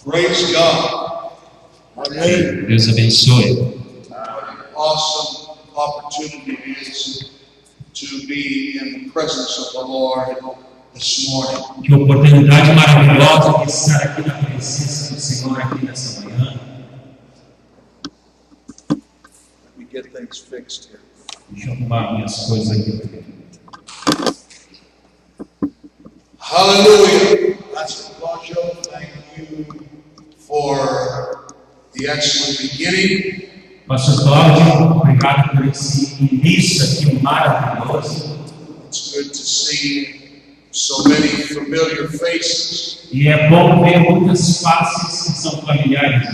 Praise God. Amém. Deus abençoe. Awesome opportunity it is to be in the presence of the Lord this morning. Que oportunidade maravilhosa de estar aqui na presença do Senhor aqui nessa manhã. Let me get things fixed here. Deixa eu arrumar minhas coisas aqui. Hallelujah. Pastor Claudio, thank you for the excellent beginning. Pastor Cláudio, obrigado por esse início aqui maravilhoso. It's good to see so many familiar faces. E é bom ver muitas faces que são familiares.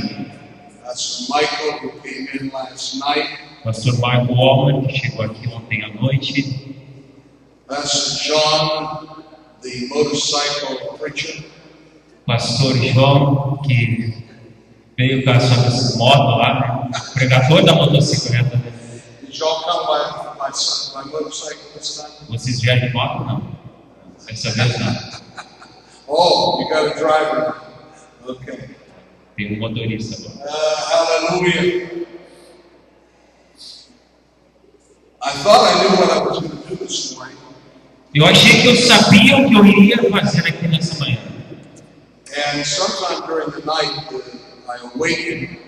Pastor Michael, who came in last night. Pastor Michael Walmer, que chegou aqui ontem à noite. Pastor John, the motorcycle preacher. Pastor João, que veio com a sua moto lá, né? O pregador da motocicleta. Né? Did y'all come by motorcycle this time? Vocês vieram de moto? Não. Dessa vez não. Oh, you got a driver. Okay. Tem um motorista agora. Hallelujah. I thought I knew what I was going to do this morning. Eu achei que eu sabia o que eu iria fazer aqui nessa manhã. And sometime during the night, I awakened,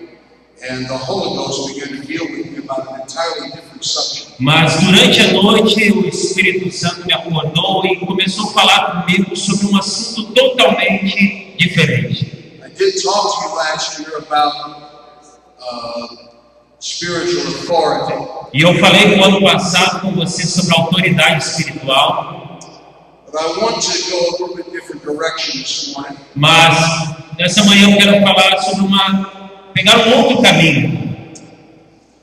and the Holy Ghost began to deal with me about an entirely different subject. Mas durante a noite, o Espírito Santo me acordou e começou a falar comigo sobre um assunto totalmente diferente. I did talk to you last year about spiritual authority. E eu falei no ano passado com você sobre a autoridade espiritual. But I want to go a little bit different direction this morning. Mas nessa manhã eu quero falar sobre pegar um outro caminho.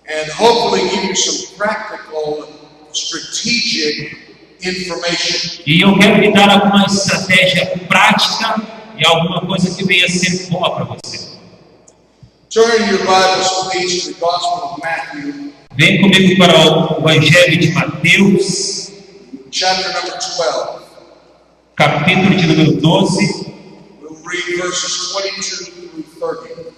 And hopefully give you some practical, strategic information. E eu quero lhe dar alguma estratégia prática e alguma coisa que venha a ser boa para você. Turn your Bibles, please, to the Gospel of Matthew. Vem comigo para o Evangelho de Mateus, chapter number 12. Capítulo de número 12. We'll read verses 22 through 30.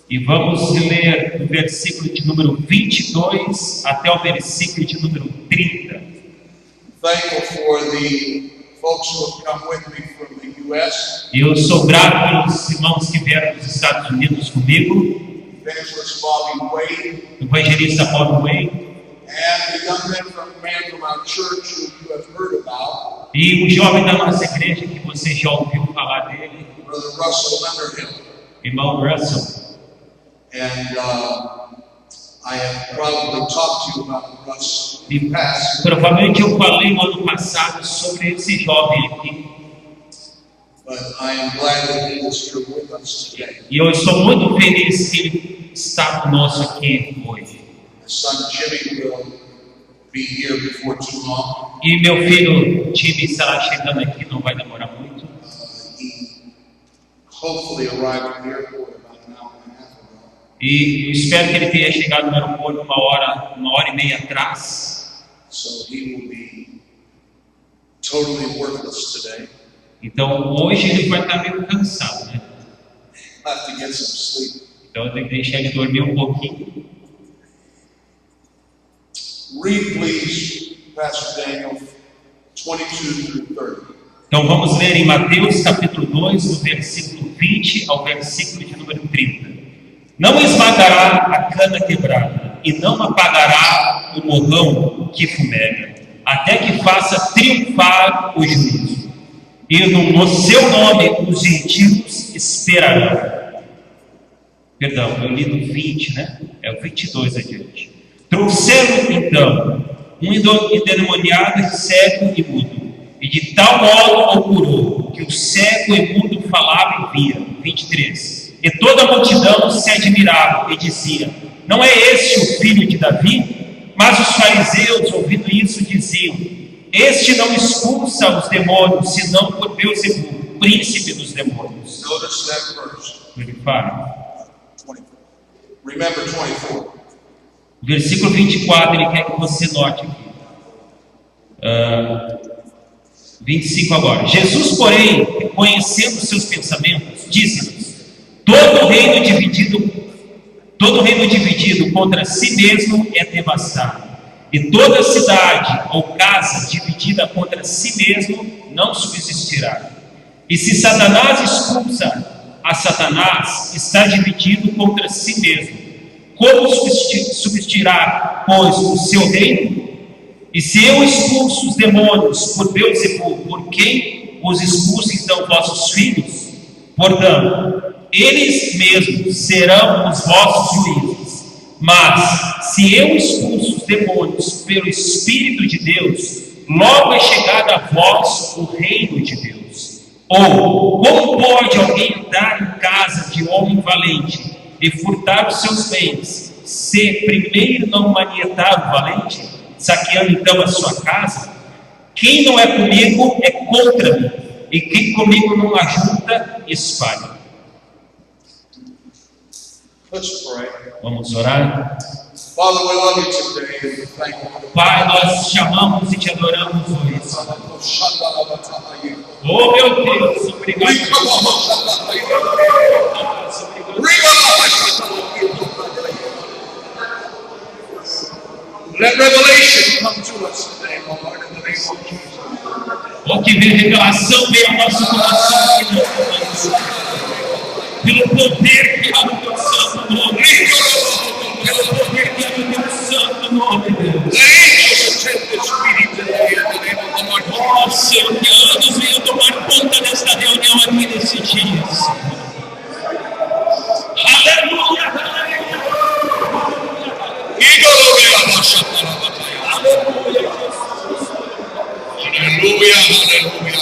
E vamos ler do versículo de número 22 até o versículo de número 30. Thankful for the folks who have come with me from the U.S. Eu sou grato pelos irmãos que vieram dos Estados Unidos comigo. Evangelist Bobby Wade. O evangelista Bob Wade. And the young man from our church who you have heard about. E o jovem da nossa igreja que você já ouviu falar dele. Brother Russell Underhill. Irmão Russell. And I have probably talked to you about Russ in the past. Provavelmente eu falei no ano passado sobre esse jovem aqui. But I am glad that he is here with us today. E eu estou muito feliz que ele está conosco aqui hoje. His son Jimmy will be here before too long. E meu filho Jimmy estará chegando aqui, não vai demorar muito. He hopefully arrived at the airport about an hour and a half ago. E eu espero que ele tenha chegado no aeroporto uma hora e meia atrás. So he will be totally worthless today. Então hoje ele vai estar meio cansado, né? I'll have to get some sleep. Então eu tenho que deixar ele dormir um pouquinho. Read, please, Pastor Daniel, 22 through 30. Então vamos ler em Mateus capítulo 2, do versículo 20 ao versículo de número 30. Não esmagará a cana quebrada, e não apagará o morrão que fumega, até que faça triunfar o juízo. E no seu nome os gentios esperarão. Perdão, eu li no 20, né? É o 22 adiante. Trouxeram então um endemoniado, cego e mudo, e de tal modo o curou, que o cego e mudo falava e via. 23. E toda a multidão se admirava e dizia: não é este o filho de Davi? Mas os fariseus, ouvindo isso, diziam: este não expulsa os demônios, senão por Beelzebul, príncipe dos demônios. Notice that verse. 24. Remember 24. Versículo 24, ele quer que você note aqui. 25 agora. Jesus, porém, conhecendo seus pensamentos, disse-nos: todo reino dividido contra si mesmo é devastado, e toda cidade ou casa dividida contra si mesmo não subsistirá. E se Satanás expulsa a Satanás, está dividido contra si mesmo. Como subsistirá, pois, o seu reino? E se eu expulso os demônios por Beelzebul, por quem os expulsa então vossos filhos? Portanto, eles mesmos serão os vossos juízes. Mas, se eu expulso os demônios pelo Espírito de Deus, logo é chegado a vós o reino de Deus. Ou, como pode alguém entrar em casa de homem valente e furtar os seus bens, se primeiro não manietar o valente, saqueando então a sua casa? Quem não é comigo é contra mim, e quem comigo não ajunta, espalha. Let's pray. Vamos orar. Father, we love you today and we thank you. Pai, nós te chamamos e te adoramos hoje. Oh meu Deus, obrigado. Let revelation come to us today, Lord, in the name of Jesus. Oh, que revelação venha ao nosso coração aqui nessa manhã. Pelo poder que há no teu santo nome. Pelo poder que há no teu santo nome, Deus. Oh, Senhor, que anjos venham tomar conta desta reunião aqui nesse dia. Aleluia, aleluia. Aleluia, aleluia.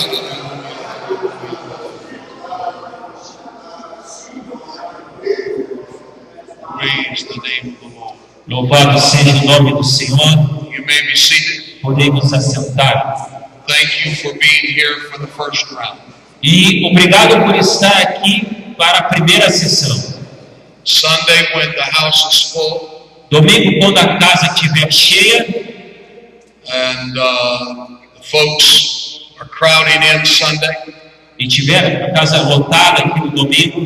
Praise the name of the Lord. Louvado seja o nome do Senhor. You may be seated. Podemos assentar. Thank you for being here for the first round. E obrigado por estar aqui para a primeira sessão. Sunday when the house is full. Domingo, quando a casa estiver cheia, and the folks are crowding in Sunday, e tiver a casa lotada aqui no domingo,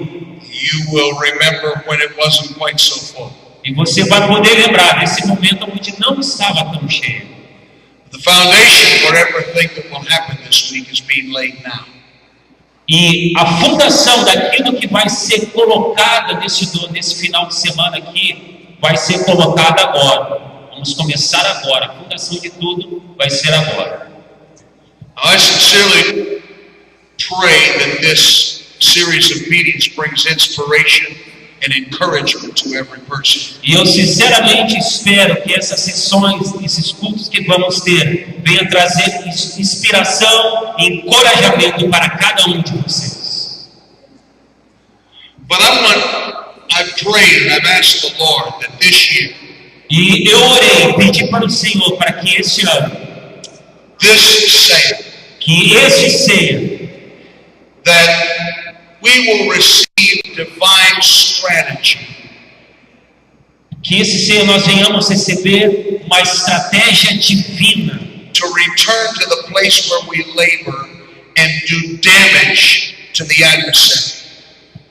you will remember when it wasn't quite so full. E você vai poder lembrar desse momento onde não estava tão cheio. The foundation for everything that will happen this week is being laid now. E a fundação daquilo que vai ser colocada nesse final de semana aqui vai ser colocada agora. Vamos começar agora. A fundação de tudo vai ser agora. Now, I sincerely pray that this series of meetings brings inspiration and encouragement to every person. E eu sinceramente espero que essas sessões, esses cultos que vamos ter, venham trazer inspiração e encorajamento para cada um de vocês. But I've prayed and I've asked the Lord that this year, e eu orei, pedi para o Senhor para que este ano, que este ceia, that we will receive divine strategy. Que esse ceia nós venhamos receber uma estratégia divina. To return to the place where we labor and do damage to the adversary.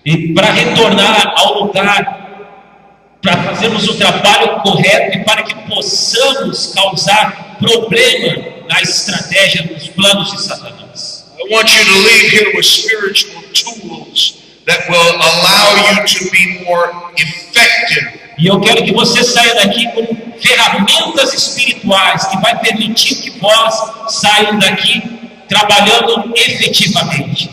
E para retornar ao lugar, para fazermos o trabalho correto e para que possamos causar problema na estratégia dos planos de Satanás. I want you to leave here with spiritual tools that will allow you to be more effective. E eu quero que você saia daqui com ferramentas espirituais que vai permitir que vós saiam daqui trabalhando efetivamente.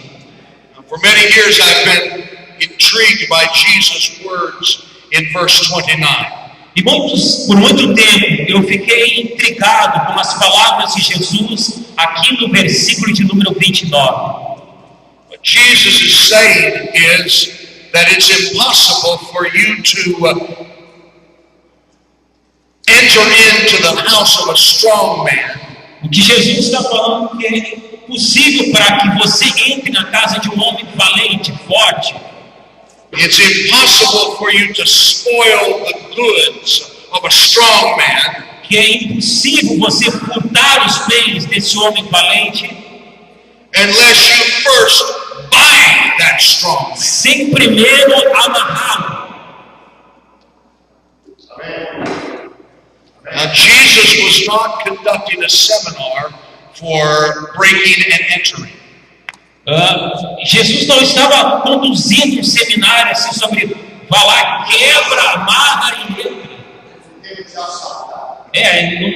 For many years I've been intrigued by Jesus' words in verse 29. E por muito tempo eu fiquei intrigado com as palavras de Jesus aqui no versículo de número 29. What Jesus is saying is that it's impossible for you to enter into the house of a strong man. O que Jesus está falando é que é impossível para que você entre na casa de um homem valente, forte. It's impossible for you to spoil the goods of a strong man. Que é impossível você furtar os bens desse homem valente. unless you first bind that strong man. sem primeiro amarrá-lo. Now, Jesus was not conducting a seminar for breaking and entering. Jesus não estava conduzindo um seminário assim sobre vai lá, quebra, amarra e entra.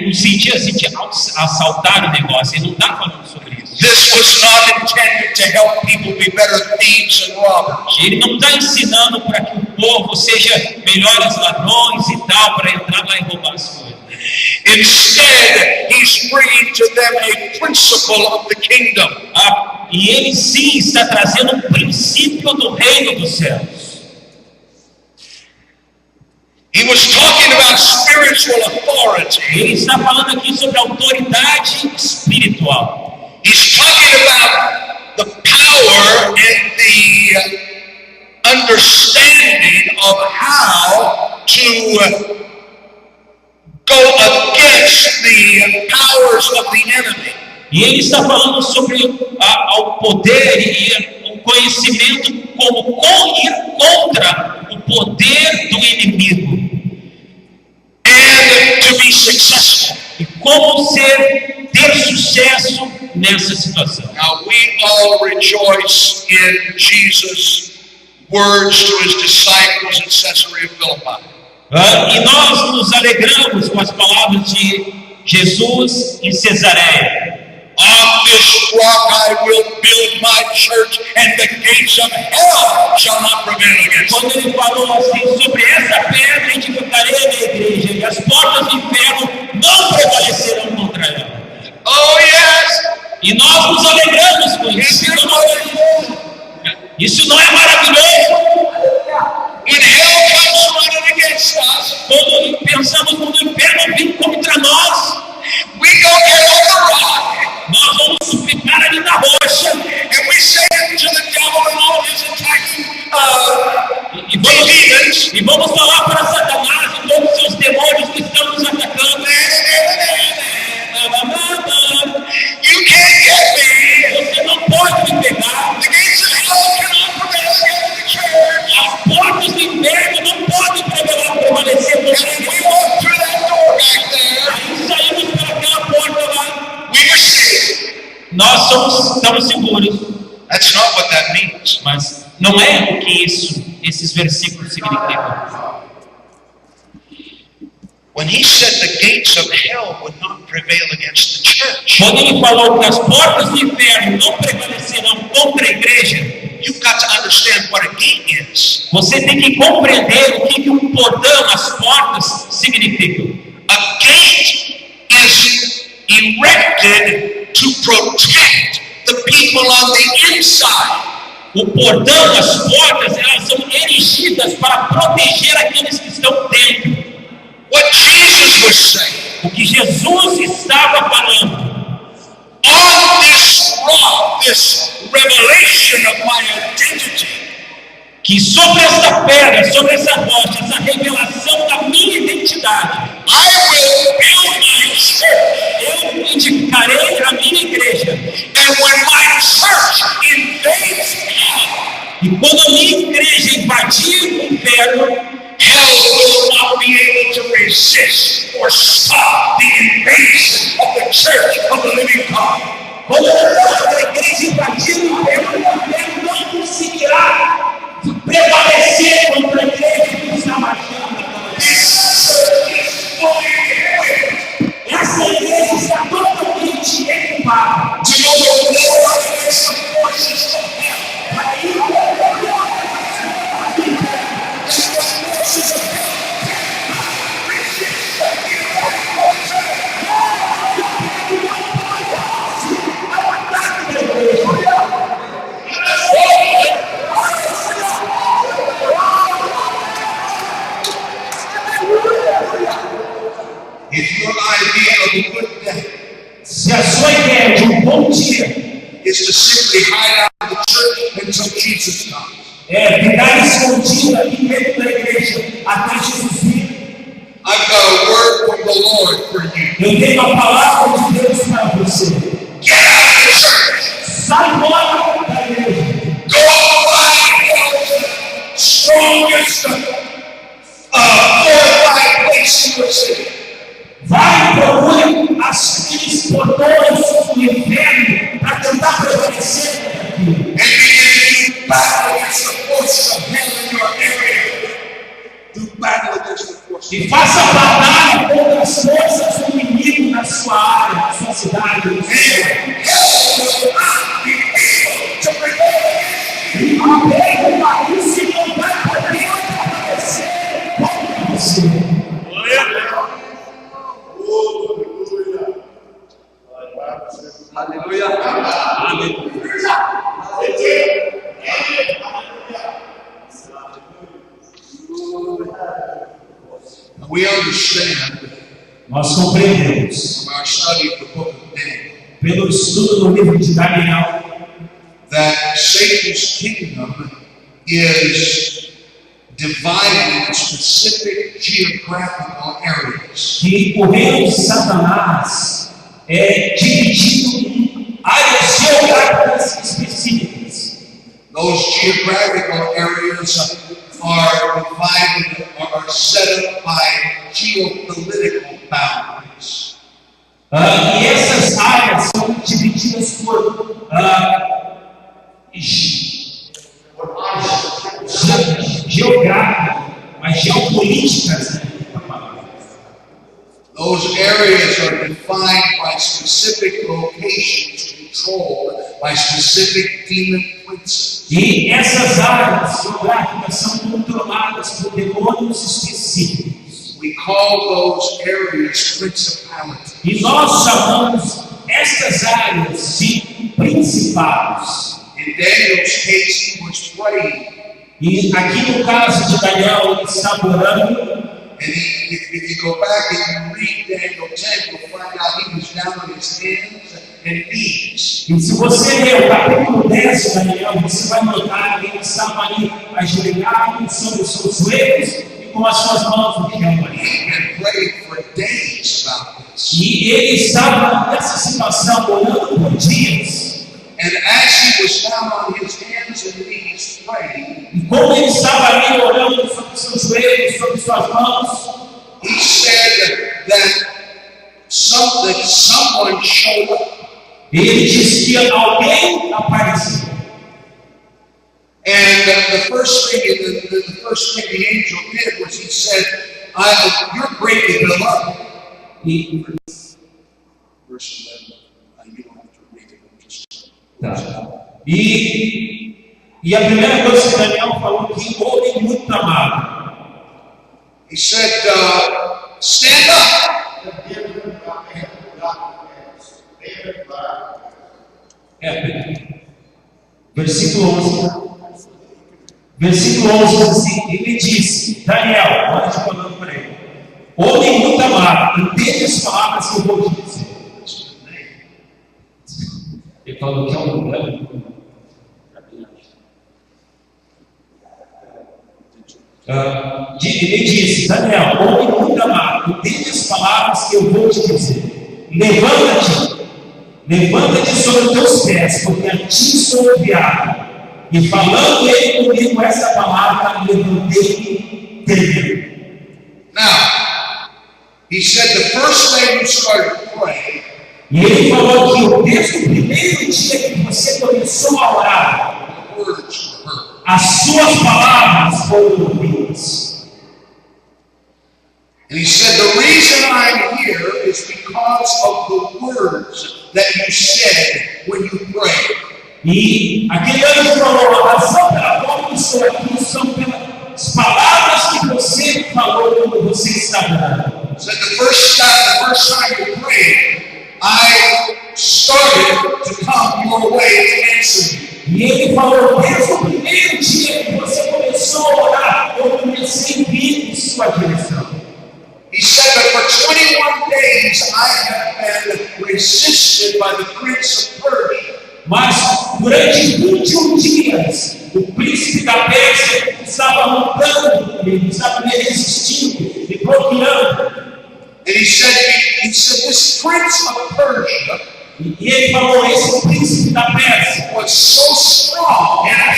No sentido assim de assaltar o negócio, ele não está falando sobre isso. This was not intended to help people be better thieves and robbers. Ele não está ensinando para que o povo seja melhores ladrões e tal, para entrar lá e roubar as coisas. Instead, he's bringing to them a principle of the kingdom. E ele sim está trazendo um princípio do reino dos céus. He was talking about spiritual authority. Ele está falando aqui sobre autoridade espiritual. He's talking about the power and the understanding of how to go against the powers of the enemy. E ele está falando sobre o poder e o conhecimento como ir contra o poder do inimigo. And to be successful. E como ter sucesso nessa situação. Now we all rejoice in Jesus' words to his disciples in Caesarea Philippi. E nós nos alegramos com as palavras de Jesus em Cesareia. On this rock I will build my church, and the gates of hell shall not prevail against it. Quando ele falou assim, sobre essa pedra edificarei a minha igreja, e as portas do inferno não prevalecerão contra ela. Oh yes! E nós nos alegramos com isso. Isso não é maravilhoso? When hell comes running against us, quando pensamos no inferno vir contra nós, we go get on the rock. Nós vamos ficar ali na rocha. And we say to the devil and all his attacking demons. E vamos falar para Satanás e todos os seus demônios que estão nos atacando. You can't get me. Você não pode me pegar. The gates of hell cannot prevail against the church. As portas do inferno não podem prevalecer contra nós. And we walk through that door back there. Aí saímos por aquela porta lá. We were safe. Nós estamos seguros. That's not what that means. Mas não é o que esses versículos significam. When he said the gates of hell would not prevail against the church. Quando ele falou que as portas do inferno não prevalecerão contra a igreja, you've got to understand what a gate is. Você tem que compreender o que um portão, as portas significam. A gate is erected to protect the people on the inside. O portão, as portas, elas são erigidas para proteger aqueles que estão dentro. What Jesus was saying. O que Jesus estava falando. On this rock, this revelation of my identity. Que sobre essa pedra, sobre essa rocha, essa revelação da minha identidade. I will build my church. Eu edificarei a minha igreja. And when my church invades hell. E quando a minha igreja invadir o inferno, hell will not be able to resist or stop the invasion of the church of the living God. Quando a igreja invadir o inferno não conseguirá prevalecer contra a igreja que está marchando. Essa igreja está totalmente equipada. If your idea of a good day, se a sua ideia de bom dia is to simply hide out of the church until Jesus comes, ficar escondido aqui dentro da igreja até Jesus vir, I've got a word from the Lord for you. Eu tenho a palavra de Deus para você. Get out of the church. Sai fora da igreja. Go find the strongest, fortified place in your city. Vai e procure aqueles portões do inferno para tentar prevalecer naquilo. And begin to battle against the forces of hell in your area. Do battle against the forces. E faça batalha contra as forças do inimigo na sua área, na sua cidade. And hell will not be able to prevail. E o Senhor vai poder prevalecer contra você. Aleluia. We understand Nós compreendemos, from our study of the book of Daniel, pelo estudo do livro de Daniel, that Satan's kingdom is divided into specific geographical areas. que o reino de Satanás é dividido em áreas geográficas específicas. Those geographical areas are divided or are set up by geopolitical boundaries. E essas áreas são divididas por geográficas, mas geopolíticas. Né? Those areas are defined by specific locations controlled by specific demon princes. E essas áreas geográficas são controladas por demônios específicos. We call those areas principalities. E nós chamamos estas áreas de principados. In Daniel's case, he was praying, E aqui no caso de Daniel, ele está orando. and if you go back and you read Daniel 10, you'll find out he was down on his hands and knees. E se você ler o capítulo 10 de Daniel, você vai notar que ele estava ali ajoelhado sobre os seus joelhos e com as suas mãos no chão. He had prayed for days about this. E ele estava nessa situação orando por dias. And as he was down on his hands and knees praying, E como ele estava ali orando sobre os seus joelhos, sobre suas mãos, he said that someone showed up. ele disse que alguém apareceu. And the first thing the angel did was he said, "You're greatly beloved." E, Verse 11. You don't have to read it. Just tá. E a primeira coisa que Daniel falou que homem muito amado. he said, "Stand up." Versículo 11. Versículo 11 diz assim: ele disse, Daniel, olha eu falando para ele, homem muito amado, entende as palavras que eu vou te dizer. Ele falou que é um problema. Ele disse, Daniel, homem muito amado, entende as palavras que eu vou te dizer. Levanta-te sobre os teus pés, porque a ti sou enviado. E falando ele comigo essa palavra, levantei-me tremendo. Now, he said the first day you started praying, E ele falou que desde o primeiro dia que você começou a orar, the words were heard. as suas palavras foram ouvidas. And he said, the reason I'm here is because of the words that you said when you prayed. E aquele anjo falou, a razão pela qual eu estou aqui são pelas palavras que você falou quando você estava orando. Said the first time you prayed, I started to come your way to answer you. E ele falou, desde o primeiro dia que você começou a orar, eu comecei a vir em sua direção. He said that for 21 days I have been resisted by the prince of Persia. Mas durante 21 dias, o príncipe da Pérsia estava lutando comigo, estava me resistindo, me bloqueando. And he said, this prince of Persia E ele falou, esse príncipe da Pérsia was so strong era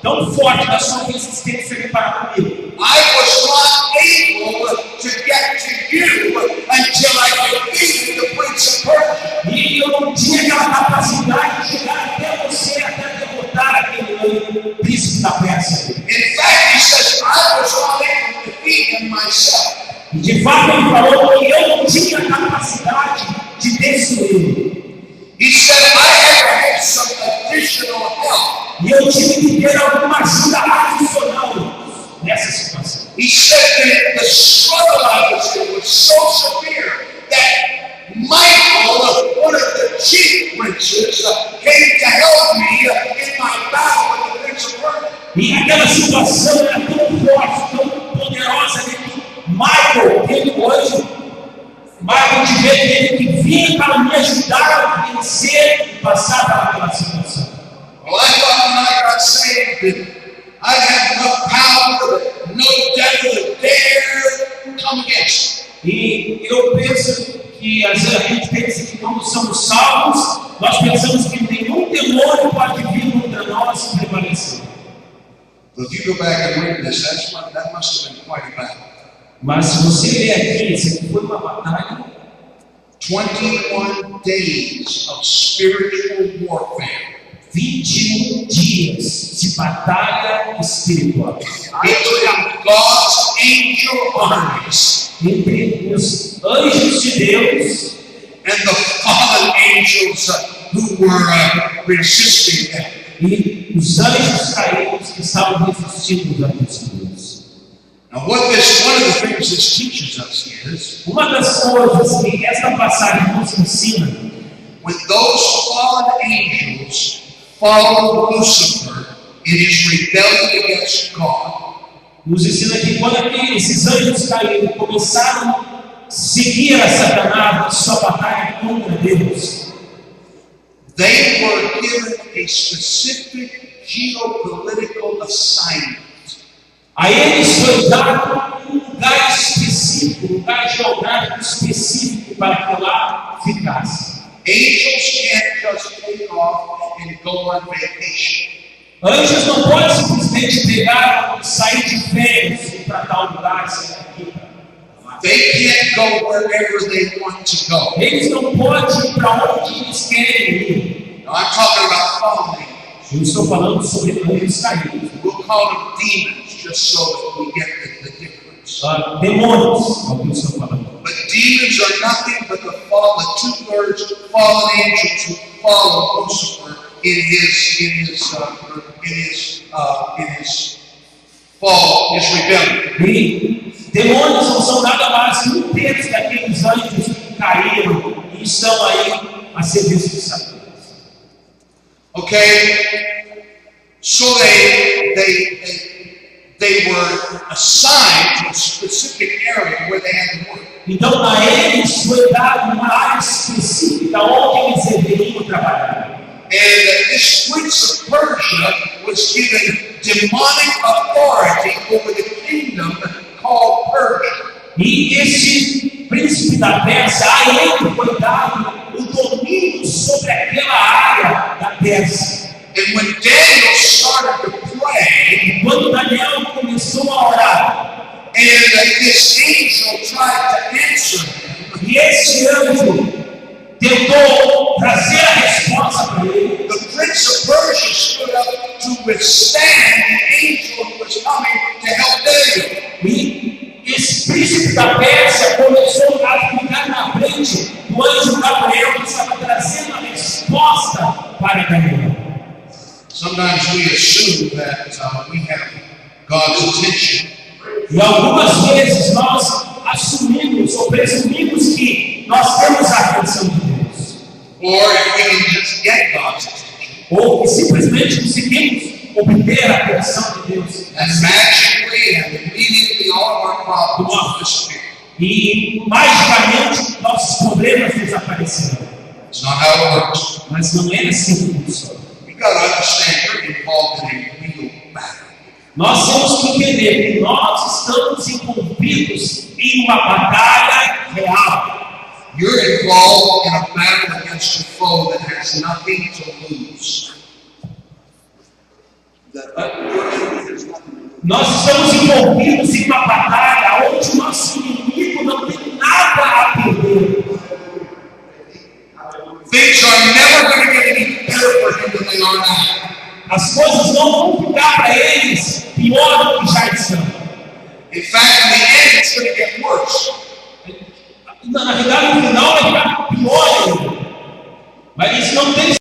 tão forte na sua resistência para comigo. I was not able to get to you until I defeated the prince of Persia. E eu não tinha aquela capacidade de chegar até você, até derrotar aquele príncipe da Pérsia. In fact, he says, I was not able to defeat him myself. E de fato ele falou que eu não tinha capacidade de destruí-lo. He said, I had to have some additional help. E eu tive que ter alguma ajuda adicional nessa situação. He said that the struggle I was in was so severe that Michael, one of the chief princes, came to help me in my battle with the prince of Persia. E aquela situação era tão forte, tão poderosa, que Michael teve que vir para me ajudar a vencer e passar por aquela situação. Well, I thought when I got saved that I'd have enough power that no devil would dare come against me. E eu penso que às vezes a gente pensa que quando somos salvos, nós pensamos que nenhum demônio pode vir contra nós e prevalecer. But if you go back and read this, that must have been quite a battle. Mas se você ler aqui, isso aqui foi uma batalha. 21 days of spiritual warfare. 21 dias de batalha espiritual. Between God's angel armies Entre os anjos de Deus and the fallen angels who were resisting them. e os anjos caídos que estavam resistindo aos anjos de Deus. Now, one of the things this teaches us is, Uma das coisas que esta passagem nos ensina, when those fallen angels followed Lucifer in his rebellion against God, nos ensina que quando esses anjos caídos começaram a seguir a Satanás na sua batalha contra Deus, they were given a specific geopolitical assignment. a eles foi dado um lugar específico, um lugar geográfico específico para que lá ficasse. Angels can't just take off and go on vacation. Anjos não podem simplesmente pegar e sair de férias e ir para tal lugar, sair daqui. They can't go wherever they want to go. Eles não podem ir para onde eles querem ir. Now, I'm talking about fallen angels. Eu estou falando sobre anjos caídos. We'll call them demons just so that we get the difference. Demônios, é o que eu estou falando. But demons are nothing but the 2/3 fallen angels who follow Lucifer in his rebellion. E demônios não são nada mais que um terço daqueles anjos que caíram e estão aí a serviço de Satanás. Okay, so they were assigned to a specific area where they had to work. Então a eles foi dado uma área específica onde eles deveriam trabalhar. And this prince of Persia was given demonic authority over the kingdom called Persia. E esse príncipe da Pérsia, a ele foi dado o domínio sobre aquela área da Pérsia. And when Daniel started to pray, Quando Daniel começou a orar, and this angel tried to answer him, e esse anjo tentou trazer a resposta para ele, the prince of Persia stood up to withstand the angel who was coming to help Daniel. e esse príncipe da Pérsia começou a ficar na frente do anjo Gabriel que estava trazendo a resposta para Daniel. Sometimes we assume that we have God's attention. E algumas vezes nós assumimos ou presumimos que nós temos a atenção de Deus. Or if we can just get God's attention. Ou que simplesmente conseguimos obter a atenção de Deus. And magically and immediately all of our problems will disappear. E magicamente nossos problemas desaparecerão. It's not how it works. Mas não é assim que funciona. You've got to understand you're involved in a real battle. Nós temos que entender que nós estamos envolvidos em uma batalha real. You're involved in a battle against a foe that has nothing to lose. Nós estamos envolvidos em uma batalha onde o nosso inimigo não tem nada a perder. Things are never going to get any better for him than they are now. As coisas não vão ficar para eles pior do que já estão. In fact, in the end, it's going to get worse. Na realidade, no final vai ficar pior ainda. Mas isso não tem